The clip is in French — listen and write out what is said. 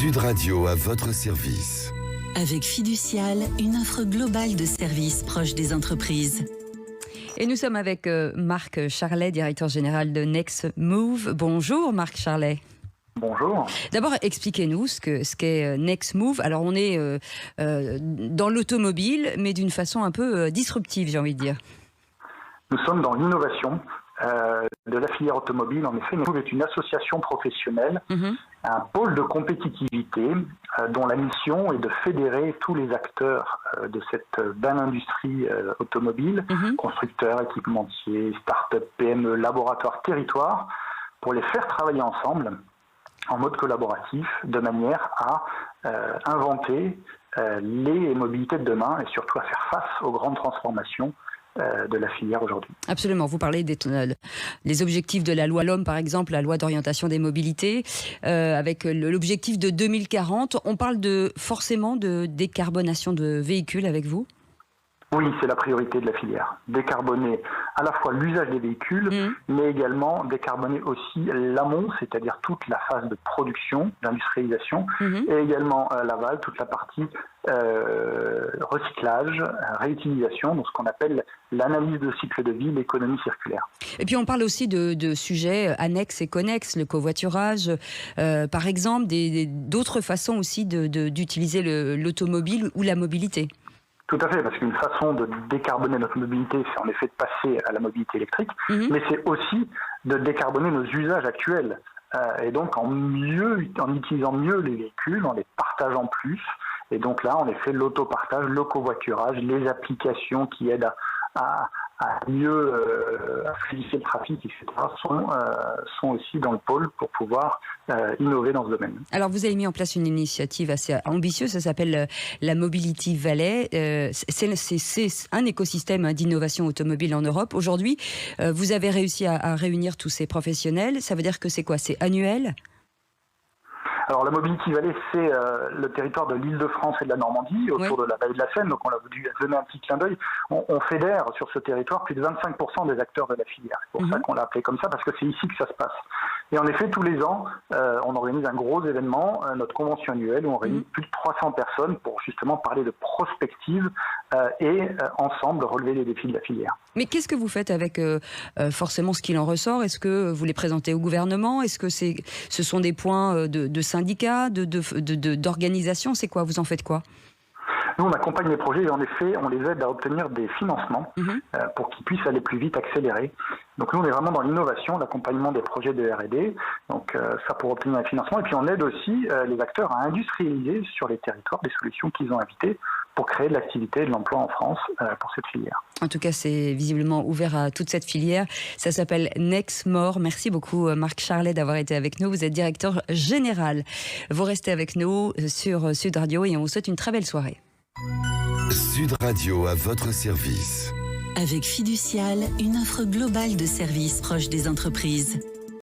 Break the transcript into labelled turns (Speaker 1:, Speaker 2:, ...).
Speaker 1: Sud Radio à votre service.
Speaker 2: Avec Fiducial, une offre globale de services proches des entreprises.
Speaker 3: Et nous sommes avec Marc Charlet, directeur général de Next Move. Bonjour Marc Charlet.
Speaker 4: Bonjour.
Speaker 3: D'abord, expliquez-nous ce qu'est Next Move. Alors, on est dans l'automobile, mais d'une façon un peu disruptive, j'ai envie de dire.
Speaker 4: Nous sommes dans l'innovation de la filière automobile. En effet, Next Move est une association professionnelle, un pôle de compétitivité dont la mission est de fédérer tous les acteurs de cette belle industrie automobile, constructeurs, équipementiers, start-up, PME, laboratoires, territoires, pour les faire travailler ensemble en mode collaboratif, de manière à inventer les mobilités de demain et surtout à faire face aux grandes transformations de la filière aujourd'hui.
Speaker 3: Absolument. Vous parlez des objectifs de la loi LOM, par exemple, la loi d'orientation des mobilités, avec l'objectif de 2040. On parle forcément de décarbonation de véhicules avec vous ?
Speaker 4: Oui, c'est la priorité de la filière. Décarboner à la fois l'usage des véhicules, mais également décarboner aussi l'amont, c'est-à-dire toute la phase de production, d'industrialisation, et également l'aval, toute la partie recyclage, réutilisation, donc ce qu'on appelle l'analyse de cycle de vie, l'économie circulaire.
Speaker 3: Et puis on parle aussi de sujets annexes et connexes, le covoiturage, par exemple, d'autres façons aussi d'utiliser l'automobile ou la mobilité.
Speaker 4: Tout à fait, parce qu'une façon de décarboner notre mobilité, c'est en effet de passer à la mobilité électrique, mais c'est aussi de décarboner nos usages actuels. Et donc en utilisant mieux les véhicules, en les partageant plus. Et donc là, en effet, l'autopartage, le covoiturage, les applications qui aident à mieux fluidifier le trafic, etc., sont aussi dans le pôle pour pouvoir innover dans ce domaine.
Speaker 3: Alors, vous avez mis en place une initiative assez ambitieuse, ça s'appelle la Mobility Valley. C'est un écosystème d'innovation automobile en Europe. Aujourd'hui, vous avez réussi à réunir tous ces professionnels. Ça veut dire que c'est quoi ? C'est annuel ?
Speaker 4: Alors la Mobility Valley, c'est le territoire de l'Île-de-France et de la Normandie, autour de la vallée de la Seine, donc on a voulu donner un petit clin d'œil. On fédère sur ce territoire plus de 25% des acteurs de la filière. C'est pour ça qu'on l'a appelé comme ça, parce que c'est ici que ça se passe. Et en effet, tous les ans, on organise un gros événement, notre convention annuelle, où on réunit plus de 300 personnes pour justement parler de prospective et ensemble relever les défis de la filière.
Speaker 3: Mais qu'est-ce que vous faites avec forcément ce qu'il en ressort ? Est-ce que vous les présentez au gouvernement ? Est-ce que ce sont des points de syndicats, d'organisation ? C'est quoi ? Vous en faites quoi ?
Speaker 4: Nous, on accompagne les projets et en effet, on les aide à obtenir des financements pour qu'ils puissent aller plus vite, accélérer. Donc nous, on est vraiment dans l'innovation, l'accompagnement des projets de R&D, donc ça pour obtenir un financement. Et puis on aide aussi les acteurs à industrialiser sur les territoires des solutions qu'ils ont invitées pour créer de l'activité et de l'emploi en France pour cette filière.
Speaker 3: En tout cas, c'est visiblement ouvert à toute cette filière. Ça s'appelle Next More. Merci beaucoup Marc Charlet d'avoir été avec nous. Vous êtes directeur général. Vous restez avec nous sur Sud Radio et on vous souhaite une très belle soirée.
Speaker 1: Sud Radio à votre service.
Speaker 2: Avec Fiducial, une offre globale de services proches des entreprises.